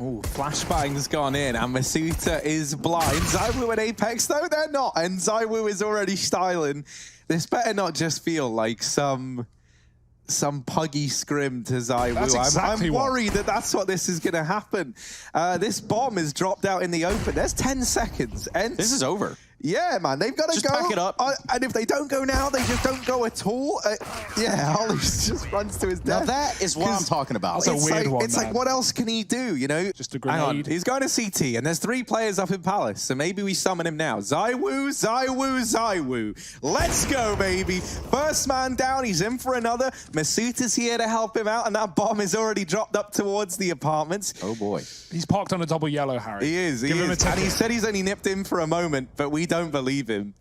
Oh, flashbang's gone in, and Masuta is blind. zywoo and Apex, though, they're not. And zywoo is already styling. This better not just feel like some puggy scrim to zywoo. That's exactly I'm worried that that's what this is going to happen. This bomb is dropped out in the open. There's 10 seconds. ENCE, this is over. Yeah, man, they've got to just go. Pack it up. And if they don't go now, they just don't go at all. Yeah, Ollie just runs to his death. Now that is what I'm talking about. That's a weird one, It's like, what else can he do, you know? Just a grenade. Hang on, he's going to CT, and there's 3 players up in Palace, so maybe we summon him now. zywoo, zywoo, zywoo. Let's go, baby. First man down, he's in for another. Masuta's here to help him out, and that bomb is already dropped up towards the apartments. Oh, boy. He's parked on a double yellow, Harry. He is, Give him a And he said he's only nipped in for a moment, but we don't believe him.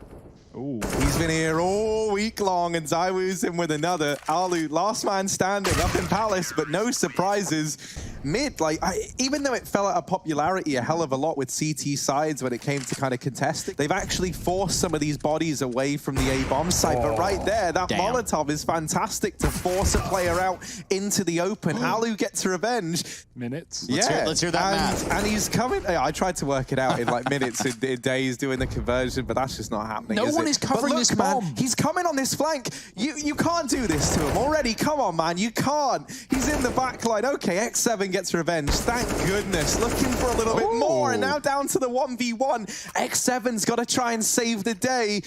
Ooh. He's been here all week long, and zywoo's in with another. Alu, last man standing up in Palace, but no surprises. Mid, like, even though it fell out of popularity a hell of a lot with CT sides when it came to kind of contesting, they've actually forced some of these bodies away from the A-bomb site. But right there, that Molotov is fantastic to force a player out into the open. Alu gets revenge. Minutes. Let's hear that math. And he's coming. I tried to work it out in like minutes, in days, doing the conversion, but that's just not happening. No one is covering this bomb. Man, he's coming on this flank. You can't do this to him already. Come on, man. You can't. He's in the back line. Okay, X7 gets revenge. Thank goodness. Looking for a little bit more. And now down to the 1v1. X7's got to try and save the day.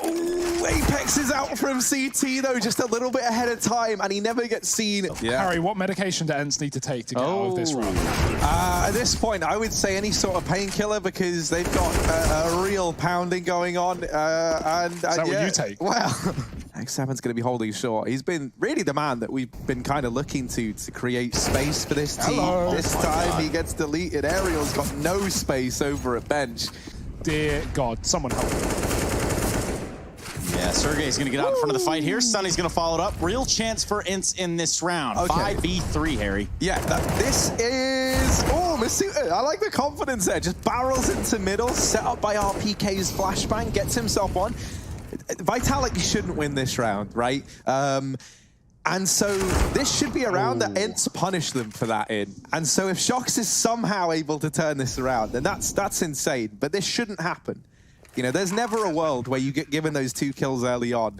Ooh, Apex is out from CT, though, just a little bit ahead of time, and he never gets seen. Yeah. Harry, what medication do ENCE need to take to get out of this round? At this point, I would say any sort of painkiller, because they've got a real pounding going on. Is that what you take? Well, X7's going to be holding short. He's been really the man that we've been kind of looking to create space for this team. Hello. This time he gets deleted. Ariel's got no space over at bench. Dear God, someone help me. Yeah, Sergey's going to get out in front of the fight here. Sunny's going to follow it up. Real chance for ENCE in this round. Okay. 5v3, Harry. Yeah, this is... Oh, Masuta, I like the confidence there. Just barrels into middle, set up by RPK's flashbang, gets himself on. Vitality shouldn't win this round, right? And so this should be a round that ENCE punish them for that in. And so if Shox is somehow able to turn this around, then that's insane. But this shouldn't happen. You know, there's never a world where you get given those 2 kills early on.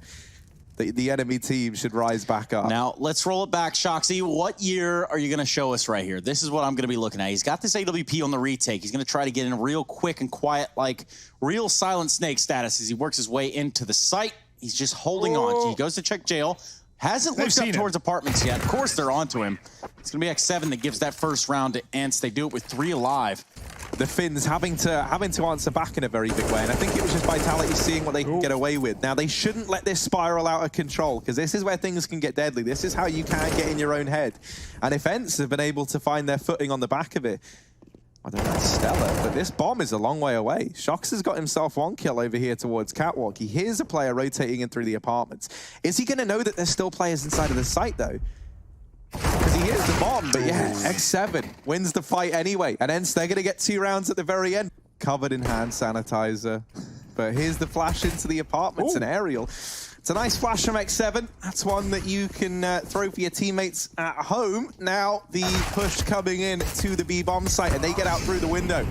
The enemy team should rise back up. Now, let's roll it back, Shoxy. What year are you going to show us right here? This is what I'm going to be looking at. He's got this AWP on the retake. He's going to try to get in real quick and quiet, like real Silent Snake status as he works his way into the site. He's just holding on. He goes to check jail. Hasn't looked up towards apartments yet. Of course, they're onto him. It's going to be X7 that gives that first round to ENCE. They do it with 3 alive. The Finns having to answer back in a very big way, and I think it was just Vitality seeing what they can get away with. Now, they shouldn't let this spiral out of control, because this is where things can get deadly. This is how you can get in your own head. And if ENCE have been able to find their footing on the back of it, I don't know, that's stellar, but this bomb is a long way away. Shox has got himself 1 kill over here towards Catwalk. He hears a player rotating in through the apartments. Is he going to know that there's still players inside of the site, though? Because he hears the bomb, but yeah, X7 wins the fight anyway. And ENCE, they're going to get 2 rounds at the very end. Covered in hand sanitizer. But here's the flash into the apartments, and Ariel. It's a nice flash from X7. That's one that you can throw for your teammates at home. Now the push coming in to the B-bomb site, and they get out through the window.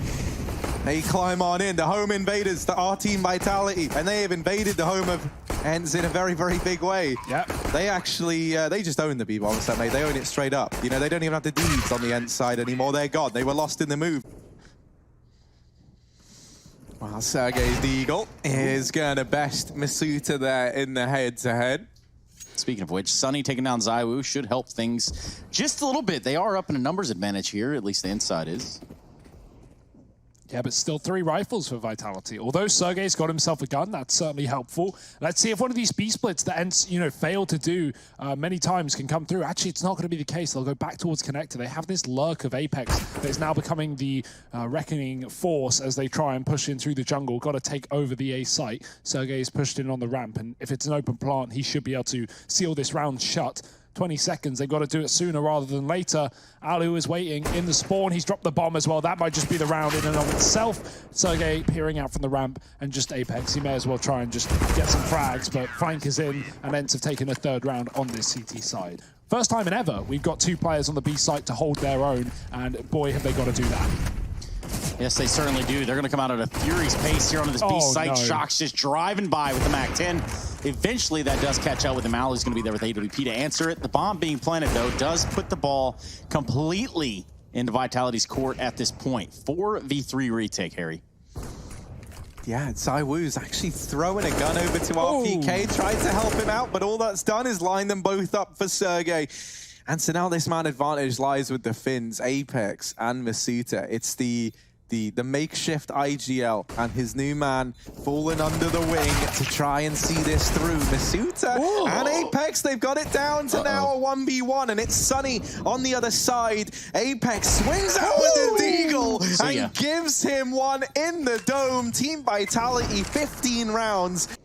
They climb on in, the home invaders, the R Team Vitality, and they have invaded the home of ENCE in a very, very big way. Yeah. They actually, they just own the B-bomb set, mate. They own it straight up. You know, they don't even have the deeds on the ENCE side anymore. They're gone. They were lost in the move. Well, Sergey's Deagle is going to best Masuta there in the head-to-head. Speaking of which, Sunny taking down zywoo should help things just a little bit. They are up in a numbers advantage here, at least the inside is. Yeah, but still 3 rifles for Vitality. Although Sergey's got himself a gun, that's certainly helpful. Let's see if one of these B-splits that ENCE, you know, failed to do many times can come through. Actually, it's not going to be the case. They'll go back towards Connector. They have this lurk of Apex that is now becoming the reckoning force as they try and push in through the jungle. Got to take over the A site. Sergey's pushed in on the ramp, and if it's an open plant, he should be able to seal this round shut. 20 seconds. They've got to do it sooner rather than later. Alu is waiting in the spawn. He's dropped the bomb as well. That might just be the round in and of itself. Sergey peering out from the ramp and just Apex. He may as well try and just get some frags, but Frank is in and ENCE have taken a 3rd round on this CT side. First time in ever, we've got 2 players on the B site to hold their own, and boy, have they got to do that. Yes, they certainly do. They're going to come out at a furious pace here onto this B site. No. Shox just driving by with the MAC-10. Eventually, that does catch up with him. Ali's going to be there with AWP to answer it. The bomb being planted, though, does put the ball completely into Vitality's court at this point. 4v3 retake, Harry. Yeah, zywoo's actually throwing a gun over to RPK, tried to help him out, but all that's done is line them both up for Sergey. And so now this man advantage lies with the Finns, Apex, and Masuta. It's the makeshift IGL and his new man falling under the wing to try and see this through. Masuta and Apex, they've got it down to now a 1v1, and it's Sunny on the other side. Apex swings out with the deagle and gives him one in the dome. Team Vitality, 15 rounds.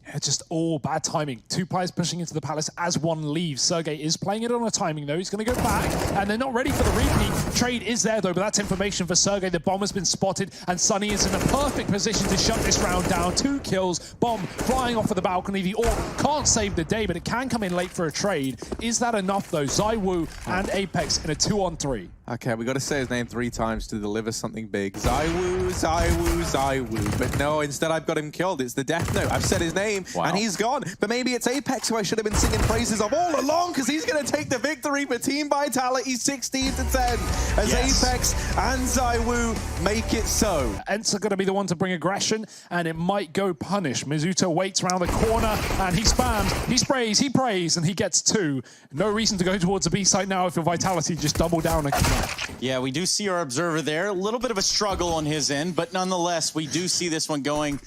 Yeah, just all bad timing. 2 players pushing into the Palace as one leaves. Sergey is playing it on a timing, though. He's going to go back, and they're not ready for the repeat. Trade is there, though, but that's information for Sergey. The bomb has been spotted, and Sunny is in a perfect position to shut this round down. 2 kills, bomb flying off of the balcony. The AWP can't save the day, but it can come in late for a trade. Is that enough, though? zywoo and Apex in a 2-on-3. Okay, we got to say his name 3 times to deliver something big. zywoo, zywoo, zywoo. But no, instead I've got him killed. It's the death note. I've said his name, and he's gone. But maybe it's Apex who I should have been singing praises of all along, because he's going to take the victory for Team Vitality 16-10 as Apex and zywoo make it so. ENCE are going to be the one to bring aggression, and it might go punish. Mizuta waits around the corner, and he spams, he sprays, he prays, and he gets 2. No reason to go towards the B site now if your Vitality just double down and connect. Yeah, we do see our observer there. A little bit of a struggle on his end, but nonetheless, we do see this one going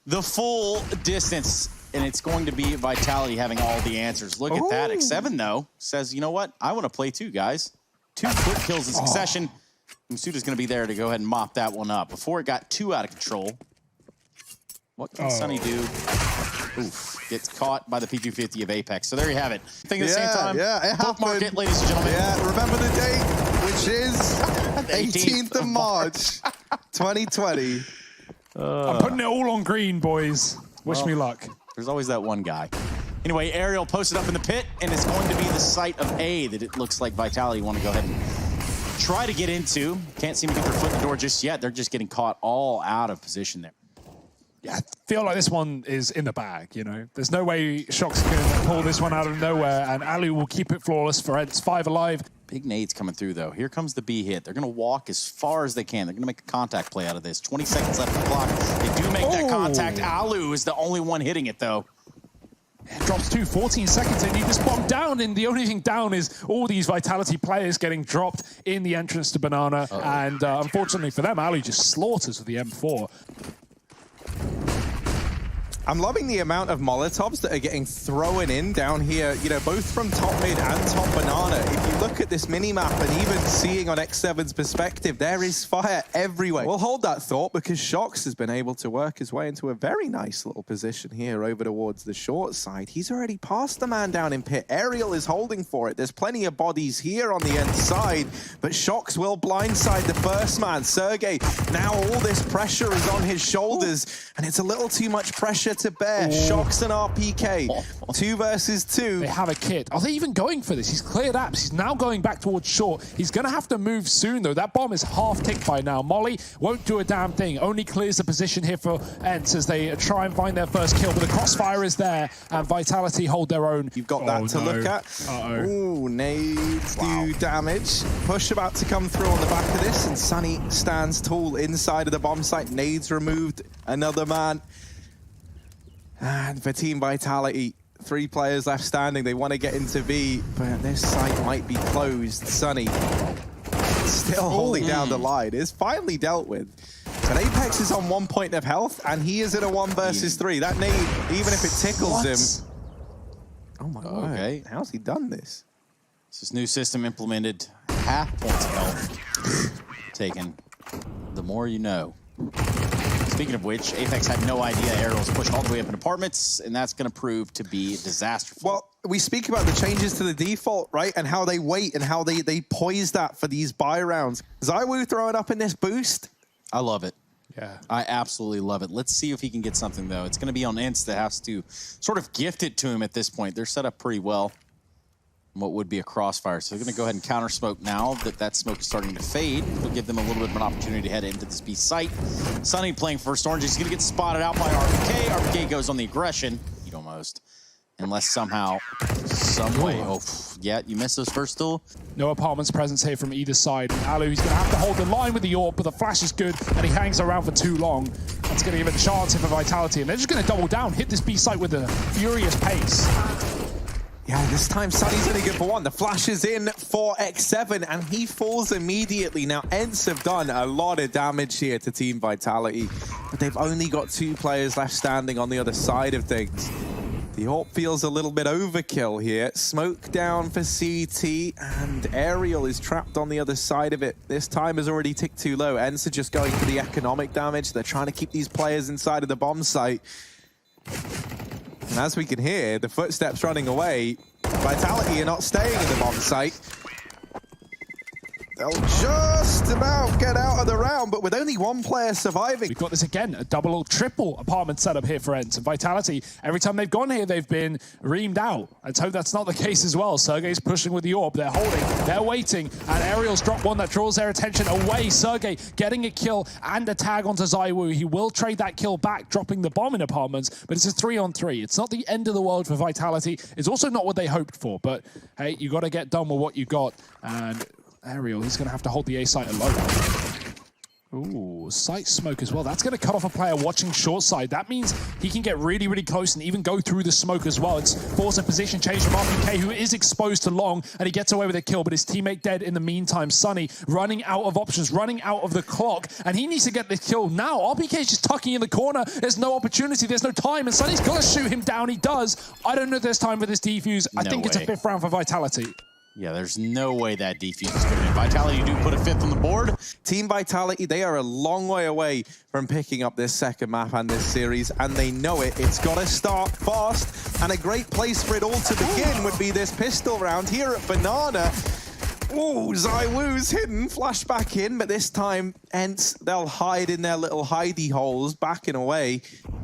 the full distance, and it's going to be Vitality having all the answers. Look at that. X7, though, says, you know what? I want to play too, guys. 2 quick kills in succession. Masuta's going to be there to go ahead and mop that one up. Before it got too out of control, what can Sunny do? Oof. Gets caught by the P250 of Apex. So there you have it. I think at the same time, bookmark it, ladies and gentlemen. Yeah, remember the date, which is 18th of March, 2020. I'm putting it all on green, boys. Wish me luck. There's always that one guy. Anyway, Ariel posted up in the pit, and it's going to be the site of A that it looks like Vitality want to go ahead and try to get into. Can't seem to get their foot in the door just yet. They're just getting caught all out of position there. Yeah, I feel like this one is in the bag, you know. There's no way Shox can pull this one out of nowhere, and Ali will keep it flawless for ENCE. 5 alive. Big nades coming through, though. Here comes the B hit. They're going to walk as far as they can. They're going to make a contact play out of this. 20 seconds left on the clock. They do make that contact. Alu is the only one hitting it, though. It drops 14 seconds. They need this bomb down, and the only thing down is all these Vitality players getting dropped in the entrance to Banana. And unfortunately for them, Ali just slaughters with the M4. I'm loving the amount of Molotovs that are getting thrown in down here, you know, both from top mid and top banana. If you look at this mini-map and even seeing on X7's perspective, there is fire everywhere. We'll hold that thought because Shox has been able to work his way into a very nice little position here over towards the short side. He's already passed the man down in pit. Ariel is holding for it. There's plenty of bodies here on the end side, but Shox will blindside the first man. Sergey, now all this pressure is on his shoulders, and it's a little too much pressure to bear. Shox and RPK, 2 versus 2. They have a kit. Are they even going for this? He's cleared apps. He's now going back towards short. He's going to have to move soon, though. That bomb is half ticked by now. Molly won't do a damn thing. Only clears the position here for ENCE as they try and find their first kill. But the crossfire is there, and Vitality hold their own. You've got that to look at. Ooh, nades do damage. Push about to come through on the back of this, and Sunny stands tall inside of the bomb site. Nades removed. Another man. And for Team Vitality, 3 players left standing. They want to get into V, but this site might be closed. Sunny still holding down the line. It's finally dealt with. And Apex is on 1 point of health, and he is in a 1 versus 3. That nade, even if it tickles him. Oh my god. How's he done this? This is new system implemented. Half points of health taken. The more you know. Speaking of which, Apex had no idea Ariel's pushed all the way up in apartments, and that's going to prove to be disastrous. Well, we speak about the changes to the default, right? And how they wait and how they poise that for these buy rounds. zywoo throwing up in this boost. I love it. Yeah. I absolutely love it. Let's see if he can get something, though. It's going to be on ENCE that has to sort of gift it to him at this point. They're set up pretty well. what would be a crossfire. So they're going to go ahead and counter smoke now that smoke is starting to fade. It'll give them a little bit of an opportunity to head into this B site. Sunny playing first orange. He's going to get spotted out by RPK. RPK goes on the aggression. He'd almost. Unless somehow, some way. Oh, yeah, you missed those first duel. No apartments presence here from either side. allu, he's going to have to hold the line with the AWP, but the flash is good, and he hangs around for too long. That's going to give it a chance here for Vitality, and they're just going to double down, hit this B site with a furious pace. Yeah, this time Sunny's only good for one. The flash is in for X7, and he falls immediately. Now, ENCE have done a lot of damage here to Team Vitality, but they've only got 2 players left standing on the other side of things. The AWP feels a little bit overkill here. Smoke down for CT, and Aerial is trapped on the other side of it. This time has already ticked too low. ENCE are just going for the economic damage. They're trying to keep these players inside of the bomb site. And as we can hear, the footsteps running away. Vitality are not staying in the bomb site. They'll just about get out of the round, but with only 1 player surviving. We've got this again, a double or triple apartment setup here for ENCE. And Vitality, every time they've gone here, they've been reamed out. Let's hope that's not the case as well. Sergey's pushing with the AWP. They're holding, they're waiting, and Aerial's dropped one that draws their attention away. Sergey getting a kill and a tag onto zywoo. He will trade that kill back, dropping the bomb in apartments, but it's a 3-on-3. It's not the end of the world for Vitality. It's also not what they hoped for, but hey, you got to get done with what you got. And Aerial, he's going to have to hold the A site alone. Ooh, site smoke as well. That's going to cut off a player watching short side. That means he can get really, really close and even go through the smoke as well. It's forced a position change from RPK, who is exposed to long, and he gets away with a kill, but his teammate dead in the meantime. Sunny running out of options, running out of the clock, and he needs to get the kill now. RPK is just tucking in the corner. There's no opportunity. There's no time, and Sunny's going to shoot him down. He does. I don't know if there's time for this defuse. I think it's a 5th round for Vitality. Yeah, there's no way that defuse is going to Vitality do put a 5th on the board. Team Vitality, they are a long way away from picking up this second map and this series, and they know it. It's got to start fast, and a great place for it all to begin would be this pistol round here at Banana. Ooh, zywoo's hidden, flash back in, but this time, ENCE, they'll hide in their little hidey holes, backing away.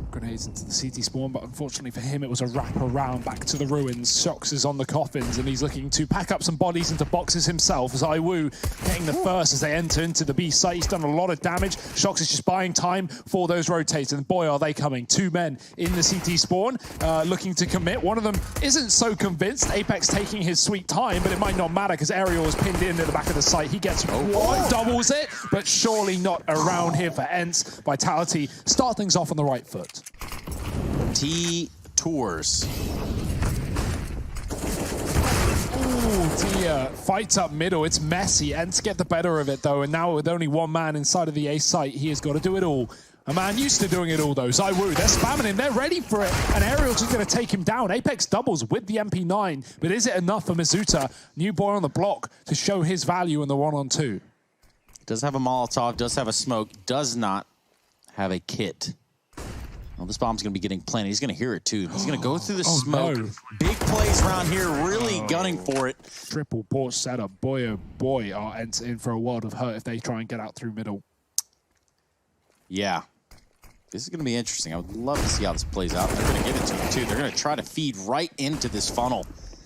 Grenades into the CT spawn, but unfortunately for him, it was a wrap around back to the ruins. Shox is on the coffins, and he's looking to pack up some bodies into boxes himself. zywoo getting the first as they enter into the B site. He's done a lot of damage. Shox is just buying time for those rotates, and boy, are they coming. 2 men in the CT spawn, looking to commit. One of them isn't so convinced. Apex taking his sweet time, but it might not matter because Aerial is pinned in at the back of the site. He gets one, doubles it, but surely not around here for ENCE. Vitality start things off on the right foot. T-Tours. Ooh, Tia fights up middle. It's messy. ENCE get the better of it, though, and now with only 1 man inside of the A site, he has got to do it all. A man used to doing it all, though. zywoo, they're spamming him. They're ready for it, and Aerial's just going to take him down. Apex doubles with the MP9, but is it enough for mizuta, new boy on the block, to show his value in the 1-on-2? Does have a Molotov, does have a smoke, does not have a kit. Well, this bomb's going to be getting plenty. He's going to hear it, too. He's going to go through the smoke. No. Big plays around here, really gunning for it. Triple port setup. Boy, oh boy, are ENCE in for a world of hurt if they try and get out through middle. Yeah. This is going to be interesting. I would love to see how this plays out. They're going to give it to him, too. They're going to try to feed right into this funnel.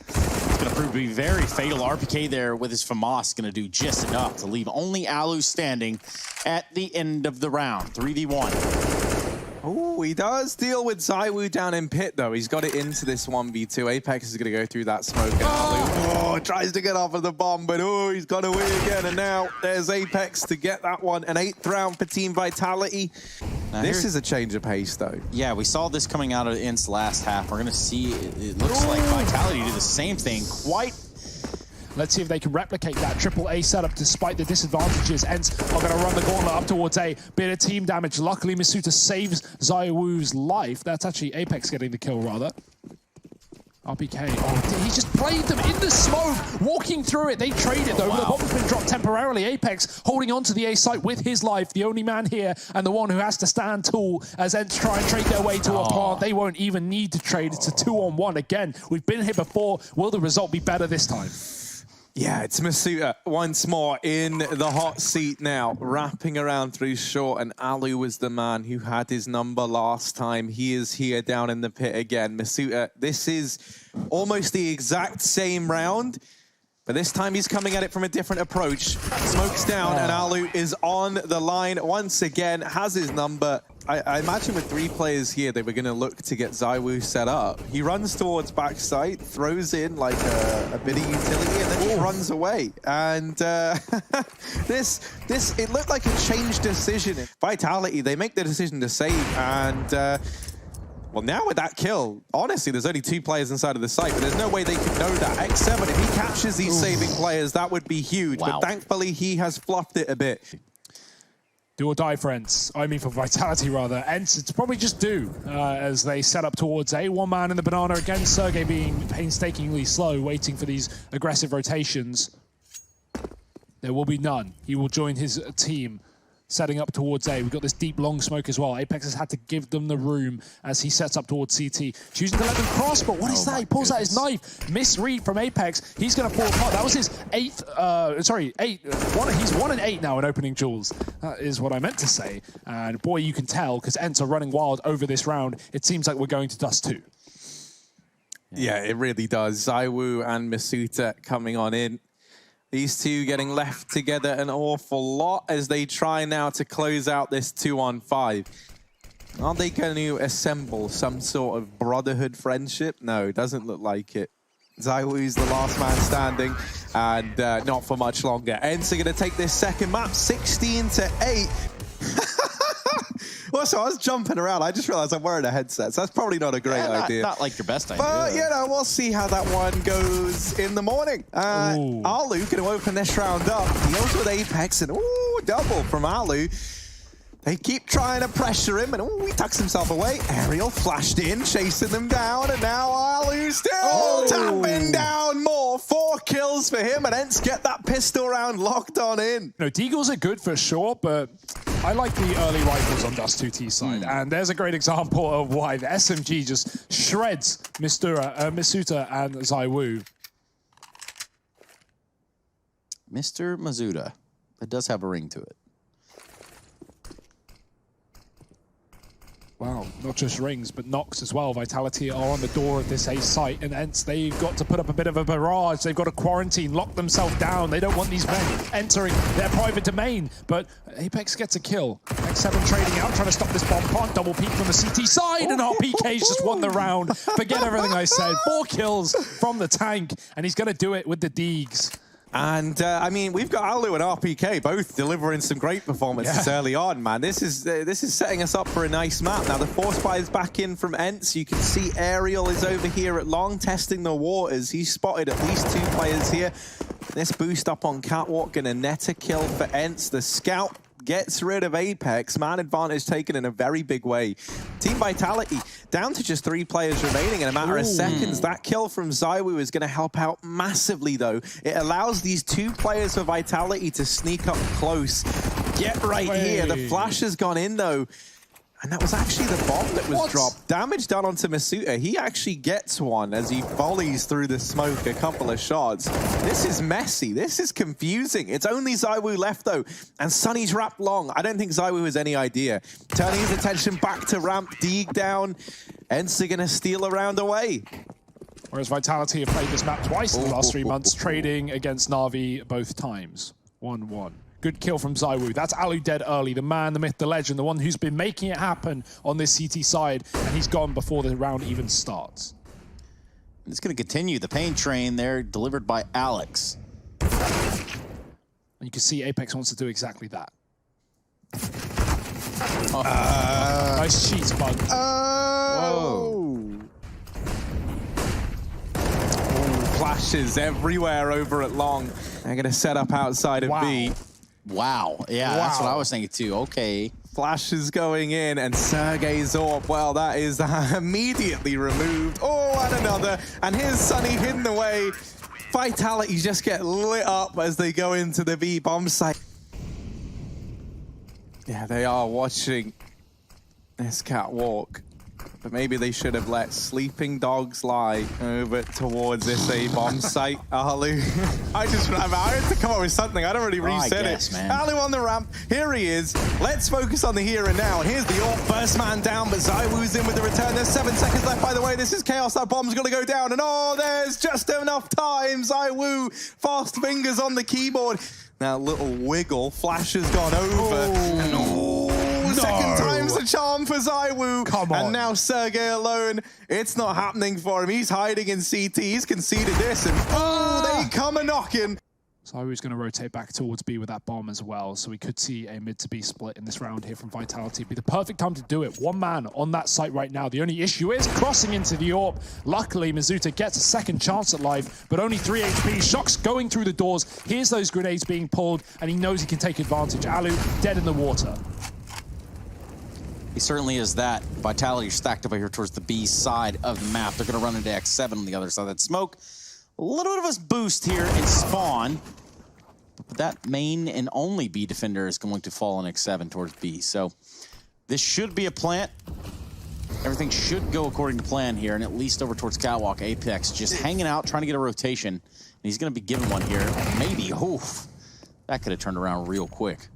It's going to prove to be very fatal. RPK there with his FAMAS going to do just enough to leave only allu standing at the end of the round. 3v1. Oh, he does deal with zywoo down in pit, though. He's got it into this 1v2. Apex is going to go through that smoke. Oh, tries to get off of the bomb, but oh, he's got away again. And now there's Apex to get that one. An 8th round for Team Vitality. Now this is a change of pace, though. Yeah, we saw this coming out of ENCE last half. We're going to see, it looks like Vitality do the same thing. Let's see if they can replicate that triple A setup despite the disadvantages. ENCE are going to run the gauntlet up towards A. Bit of team damage. Luckily, mizuta saves zywoo's life. That's actually Apex getting the kill, rather. RPK. Oh, he just played them in the smoke, walking through it. They traded, though. The bomb's been dropped temporarily. Apex holding on to the A site with his life. The only man here and the one who has to stand tall as ENCE try and trade their way to a plant. They won't even need to trade. It's a 2-on-1 again. We've been here before. Will the result be better this time? Yeah, it's mibr once more in the hot seat now, wrapping around through short, and allu was the man who had his number last time. He is here down in the pit again. mibr, this is almost the exact same round, but this time he's coming at it from a different approach. Smoke's down, and allu is on the line once again, has his number. I imagine with 3 players here, they were going to look to get zywoo set up. He runs towards backside, throws in like a bit of utility, and then he runs away. And it looked like a changed decision. Vitality, they make the decision to save, and well, now with that kill, honestly, there's only 2 players inside of the site, but there's no way they could know that. X7, if he captures these saving players, that would be huge. Wow. But thankfully, he has fluffed it a bit. Do or die, friends. I mean, for Vitality, rather. ENCE, it's probably just do as they set up towards A. One man in the banana again. sergej being painstakingly slow, waiting for these aggressive rotations. There will be none. He will join his team, setting up towards A. We've got this deep, long smoke as well. Apex has had to give them the room as he sets up towards CT. Choosing to let them cross, but what is that? He pulls out his knife. Misread from Apex. He's going to fall apart. That was his 8th, 8. He's 1 and 8 now in opening duels. That is what I meant to say. And boy, you can tell, because ENCE are running wild over this round. It seems like we're going to dust 2. Yeah, it really does. zywoo and mibr coming on in. These two getting left together an awful lot as they try now to close out this 2-on-5. Are they going to assemble some sort of brotherhood friendship? No, doesn't look like it. zywoo's the last man standing, and not for much longer. ENCE are going to take this second map, 16-8. Also, I was jumping around. I just realized I'm wearing a headset, so that's probably not a great idea. Not like your best idea. But, you know, we'll see how that one goes in the morning. allu going to open this round up. Deals with Apex, and double from allu. They keep trying to pressure him, and he tucks himself away. Aerial flashed in, chasing them down, and now allu still tapping down more. 4 kills for him, and ENCE get that pistol round locked on in. You know, deagles are good for sure, but I like the early rifles on Dust 2T side, and there's a great example of why the SMG just shreds mibr and zywoo. Mr. Mazuda. It does have a ring to it. Wow, not just rings, but knocks as well. Vitality are on the door of this A site, and ENCE, they've got to put up a bit of a barrage. They've got to quarantine, lock themselves down. They don't want these men entering their private domain, but Apex gets a kill. X7 trading out, trying to stop this bomb plant. Double peek from the CT side, and RPK's just won the round. Forget everything I said. 4 kills from the tank, and he's going to do it with the Deegs. And, I mean, we've got allu and RPK both delivering some great performances early on, man. This is setting us up for a nice map. Now, the force buy is back in from ENCE. You can see Aerial is over here at long, testing the waters. He's spotted at least 2 players here. This boost up on Catwalk, gonna net a kill for ENCE. The scout gets rid of Apex. Man advantage taken in a very big way. Team Vitality down to just 3 players remaining in a matter of seconds. That kill from zywoo is going to help out massively, though. It allows these 2 players for Vitality to sneak up close. Get right here. The flash has gone in, though. And that was actually the bomb that was dropped. Damage done onto mibr. He actually gets one as he volleys through the smoke a couple of shots. This is messy. This is confusing. It's only zywoo left, though. And Sunny's wrapped long. I don't think zywoo has any idea. Turning his attention back to ramp, Deeg down. ENCE are going to steal a round away. Whereas Vitality have played this map twice in the last 3 months, trading against Na'Vi both times. 1-1. Good kill from zywoo. That's allu dead early. The man, the myth, the legend, the one who's been making it happen on this CT side, and he's gone before the round even starts. It's going to continue. The pain train there, delivered by Alex. And you can see Apex wants to do exactly that. Nice cheats, bug. Whoa. Flashes everywhere over at long. They're going to set up outside of B. Wow. Yeah, that's what I was thinking too. Okay. Flashes going in, and sergej's AWP, well, that is immediately removed. Oh, and another. And here's Sunny hidden away. Vitality just get lit up as they go into the B bomb site. Yeah, they are watching this catwalk. But maybe they should have let sleeping dogs lie over towards this A-bomb site. Alu. I had to come up with something. I'd already reset it. Man. Alu on the ramp. Here he is. Let's focus on the here and now. And here's the AWP. First man down, but zywoo's in with the return. There's 7 seconds left, by the way. This is chaos. That bomb's going to go down. And oh, there's just enough time. zywoo, fast fingers on the keyboard. Now, little wiggle. Flash has gone over. Second time's the charm for zywoo. Come on. And now Sergey alone. It's not happening for him. He's hiding in CT. He's conceded this. And they come a-knocking. zywoo's going to rotate back towards B with that bomb as well. So we could see a mid to B split in this round here from Vitality. It'd be the perfect time to do it. One man on that site right now. The only issue is crossing into the AWP. Luckily, Mizuta gets a second chance at life, but only 3 HP. Shock's going through the doors. Here's those grenades being pulled, and he knows he can take advantage. Alu dead in the water. He certainly is that. Vitality stacked up over here towards the B side of the map. They're going to run into X7 on the other side of that smoke. A little bit of a boost here in spawn. But that main and only B defender is going to fall on X7 towards B. So this should be a plant. Everything should go according to plan here, and at least over towards Catwalk. Apex just hanging out, trying to get a rotation. And he's going to be given one here. Maybe. Oof. That could have turned around real quick.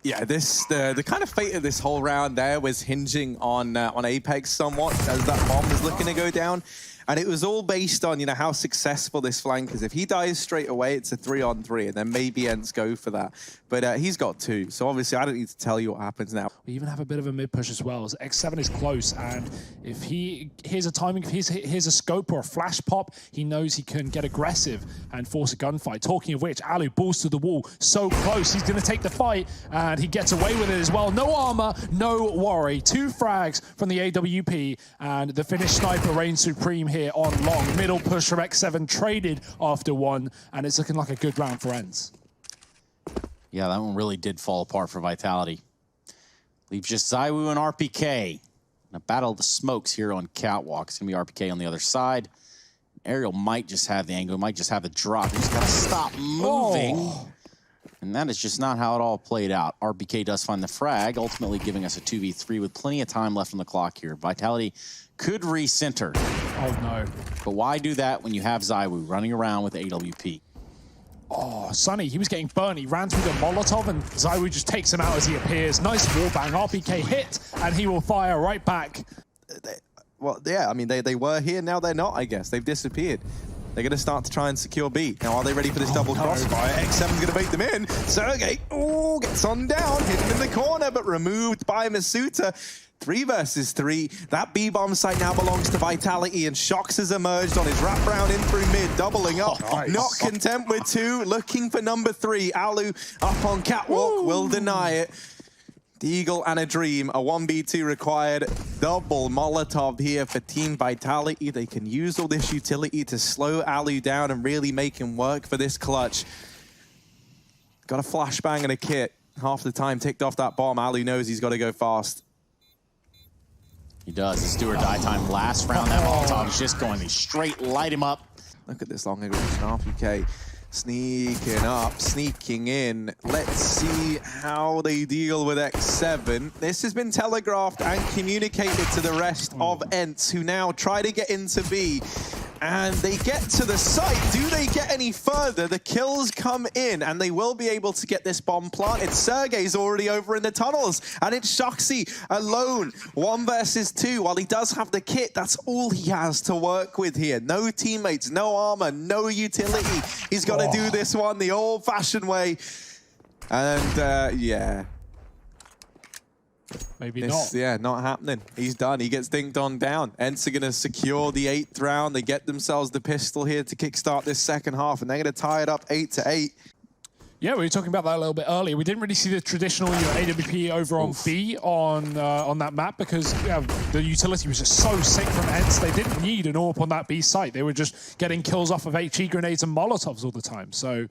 Yeah, the kind of fate of this whole round there was hinging on Apex somewhat as that bomb was looking to go down. And it was all based on, you know, how successful this flank is. If he dies straight away, it's a 3-on-3, and then maybe ENCE go for that. But he's got 2, so obviously I don't need to tell you what happens now. We even have a bit of a mid push as well, as X7 is close, and if he here's a timing, if here's a scope or a flash pop, he knows he can get aggressive and force a gunfight. Talking of which, Alu balls to the wall, so close, he's going to take the fight, and he gets away with it as well. No armor, no worry. 2 frags from the AWP, and the Finnish sniper reigns supreme here on long. Middle push from X7 traded after 1, and it's looking like a good round for ENCE. Yeah, that one really did fall apart for Vitality. Leaves just zywoo and RPK. In a battle of the smokes here on Catwalk. It's going to be RPK on the other side. Aerial might just have the angle, might just have the drop. He's got to stop moving. Oh. And that is just not how it all played out. RPK does find the frag, ultimately giving us a 2v3 with plenty of time left on the clock here. Vitality could recenter. Oh, no. But why do that when you have zywoo running around with AWP? Oh, Sunny, he was getting burned. He ran through the Molotov, and zywoo just takes him out as he appears. Nice wallbang. RPK hit, and he will fire right back. Well, yeah, I mean, they were here, now they're not, I guess. They've disappeared. They're going to start to try and secure B. Now, are they ready for this double crossfire? X7's going to bait them in. Sergey, gets on down, hidden in the corner, but removed by Mizuta. 3 versus 3. That B-bomb site now belongs to Vitality, and Shox has emerged on his wraparound in through mid, doubling up. Nice. Not content with 2, looking for number 3. Alu up on Catwalk, will deny it. The Eagle and a Dream, a 1v2 required. Double Molotov here for Team Vitality. They can use all this utility to slow Alu down and really make him work for this clutch. Got a flashbang and a kit. Half the time ticked off that bomb. Alu knows he's got to go fast. He does. It's do or die time. Last round, that Molotov is just going to straight light him up. Look at this long aggression. RPK sneaking up, sneaking in. Let's see how they deal with X7. This has been telegraphed and communicated to the rest of ENCE, who now try to get into B. And they get to the site. Do they get any further? The kills come in, and they will be able to get this bomb planted. Sergey's already over in the tunnels, and it's Shoxy alone. 1 versus 2. While he does have the kit, that's all he has to work with here. No teammates, no armor, no utility. He's got to do this one the old-fashioned way. And, yeah. Maybe not. Yeah, not happening. He's done. He gets dinked on down. ENCE are going to secure the 8th round. They get themselves the pistol here to kickstart this second half, and they're going to tie it up 8-8. Yeah, we were talking about that a little bit earlier. We didn't really see the traditional AWP over on B on that map because the utility was just so sick from ENCE. They didn't need an AWP on that B site. They were just getting kills off of HE grenades and Molotovs all the time. So,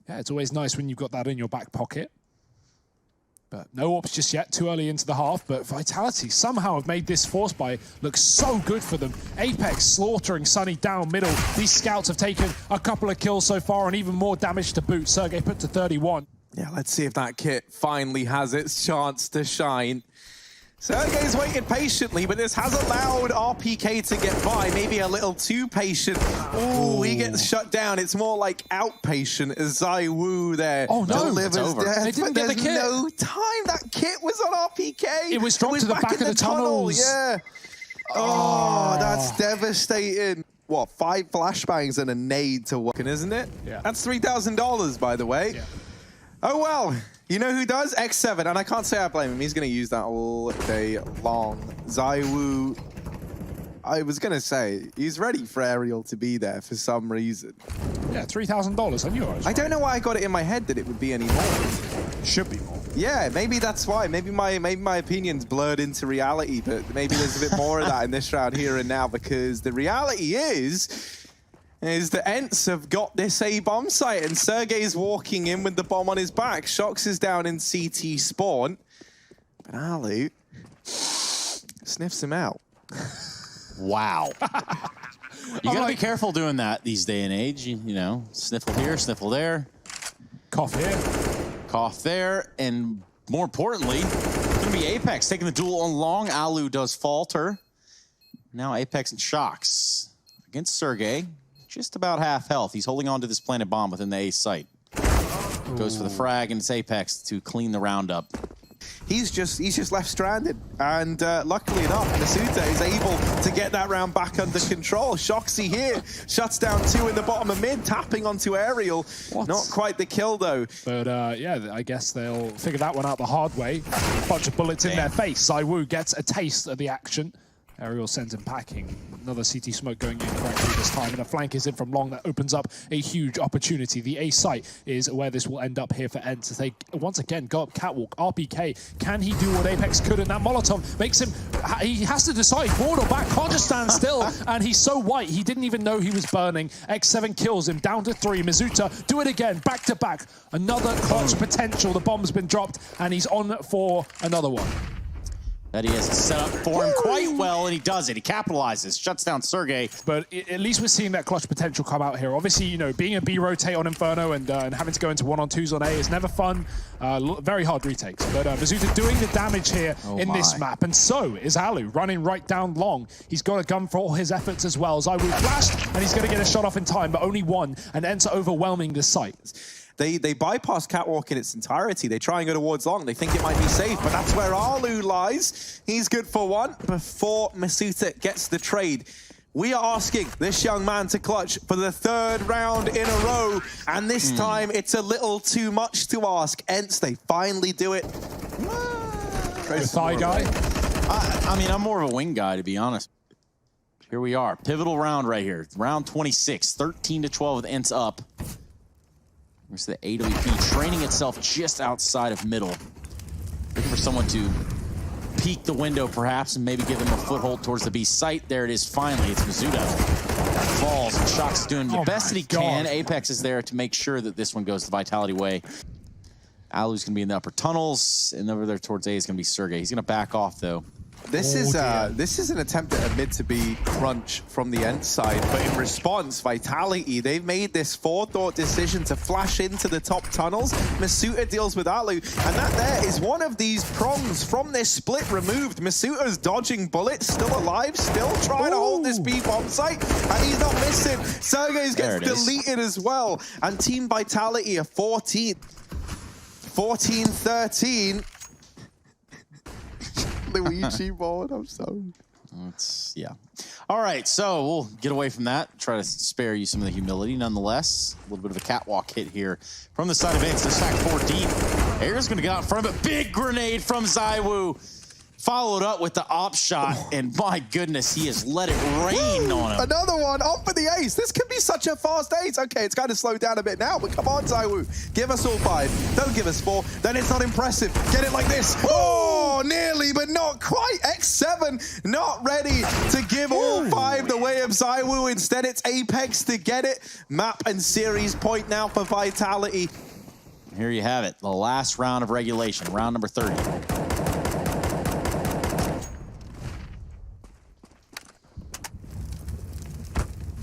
yeah, it's always nice when you've got that in your back pocket. But no AWPs just yet, too early into the half. But Vitality somehow have made this force buy look so good for them. Apex slaughtering Sunny down middle. These scouts have taken a couple of kills so far and even more damage to boot. Sergey put to 31. Yeah, let's see if that kit finally has its chance to shine. Sergey's waited patiently, but this has allowed RPK to get by, maybe a little too patient. Ooh, he gets shut down. It's more like outpatient as zywoo there delivers death. They didn't get the kit. No time. That kit was on RPK. It was dropped to the back of the tunnels. Yeah. Oh, that's devastating. What, 5 flashbangs and a nade to work, isn't it? Yeah. That's $3,000, by the way. Yeah. Oh, well. You know who does? X7, and I can't say I blame him. He's going to use that all day long. zywoo, I was going to say, he's ready for Aerial to be there for some reason. Yeah, $3,000. I knew I was I don't know why I got it in my head that it would be any more. Should be more. Yeah, maybe that's why. Maybe my opinion's blurred into reality, but maybe there's a bit more of that in this round here and now, because the reality is the ENCE have got this A bomb site, and Sergey's walking in with the bomb on his back. Shox is down in CT spawn, but allu sniffs him out. Wow. You gotta be careful doing that these day and age. You know, sniffle here, sniffle there. Cough here. Cough there, and more importantly, it's gonna be Apex taking the duel on long. allu does falter. Now Apex and Shox against Sergey. Just about half health. He's holding on to this planet bomb within the A site. Goes for the frag, and it's Apex to clean the round up. He's just left stranded, and luckily enough, masuta is able to get that round back under control. Shoxy here shuts down 2 in the bottom of mid, tapping onto Aerial. Not quite the kill though. But yeah, I guess they'll figure that one out the hard way. A bunch of bullets in their face. zywoo gets a taste of the action. Aerial sends him packing. Another CT smoke going in correctly this time, and a flank is in from long. That opens up a huge opportunity. The A site is where this will end up here for ENCE as they once again go up catwalk. RPK, can he do what Apex could? And that Molotov makes him, he has to decide forward or back, can't just stand still. And he's so white, he didn't even know he was burning. X7 kills him, down to 3. masuta, do it again, back to back. Another clutch potential. The bomb's been dropped, and he's on for another one. That he has set up for him quite well, and he does it. He capitalizes, shuts down Sergey. But at least we're seeing that clutch potential come out here. Obviously, you know, being a B rotate on Inferno and having to go into 1-on-2s on A is never fun. Very hard retakes. But masuta doing the damage here in this map, and so is allu running right down long. He's got a gun for all his efforts as well. zywoo flashed, and he's going to get a shot off in time, but only one, and ENCE overwhelming the site. They bypass catwalk in its entirety. They try and go towards long. They think it might be safe, but that's where allu lies. He's good for one before masuta gets the trade. We are asking this young man to clutch for the 3rd round in a row, and this time it's a little too much to ask. ENCE, they finally do it. The thigh guy? I mean, I'm more of a wing guy, to be honest. Here we are. Pivotal round right here. Round 26, 13-12 with ENCE up. There's the AWP training itself just outside of middle. Looking for someone to peek the window, perhaps, and maybe give them a foothold towards the B site. There it is, finally. It's masuta. That falls, and Shox is doing the best that he can. Apex is there to make sure that this one goes the Vitality way. allu's going to be in the upper tunnels, and over there towards A is going to be Sergey. He's going to back off, though. This is an attempt at a mid-to-B crunch from the ENCE side, but in response, Vitality, they've made this forethought decision to flash into the top tunnels. masuta deals with allu, and that there is one of these prongs from this split removed. Masuta's dodging bullets, still alive, still trying to hold this B bomb site, and he's not missing. Sergey's gets deleted as well, and Team Vitality are 14-13. Luigi board, I'm sorry. Yeah. All right, so we'll get away from that. Try to spare you some of the humility. Nonetheless, a little bit of a catwalk hit here from the side of ENCE. They're stacked 4 deep. Air's going to get out in front of it. Big grenade from zywoo. Followed up with the op shot, and my goodness, he has let it rain on him. Another one, up for the ace. This could be such a fast ace. Okay, it's kind of slowed down a bit now, but come on, zywoo. Give us all 5. Don't give us 4. Then it's not impressive. Get it like this. Oh, nearly, but not quite. X7 not ready to give all 5 the way of zywoo. Instead, it's Apex to get it. Map and series point now for Vitality. Here you have it. The last round of regulation, round number 30.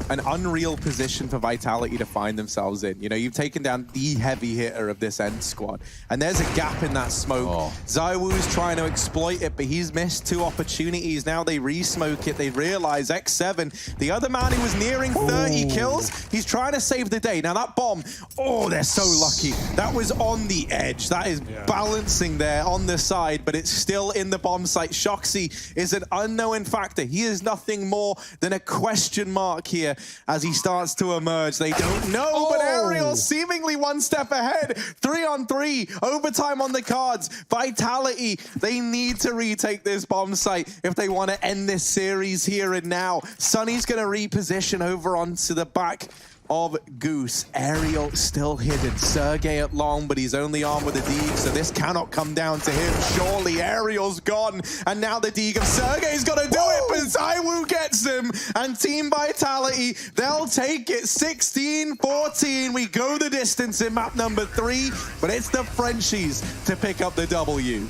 an unreal position for Vitality to find themselves in. You know, you've taken down the heavy hitter of this ENCE squad, and there's a gap in that smoke. zywoo's trying to exploit it, but he's missed 2 opportunities. Now they re-smoke it. They realize X7, the other man who was nearing 30 kills, he's trying to save the day. Now that bomb, oh, they're so lucky. That was on the edge. That is balancing there on the side, but it's still in the bomb site. Shoxi is an unknown factor. He is nothing more than a question mark here as he starts to emerge. They don't know, but Aerial seemingly one step ahead. 3-on-3, overtime on the cards. Vitality, they need to retake this bomb site if they want to end this series here and now. Sunny's going to reposition over onto the back of Goose. Aerial still hidden. Sergey at long, but he's only armed with a Deeg, so this cannot come down to him. Surely Aerial's gone, and now the Deeg of Sergey's got to do it, but zywoo gets him, and Team Vitality, they'll take it. 16-14. We go the distance in map number 3, but it's the Frenchies to pick up the W.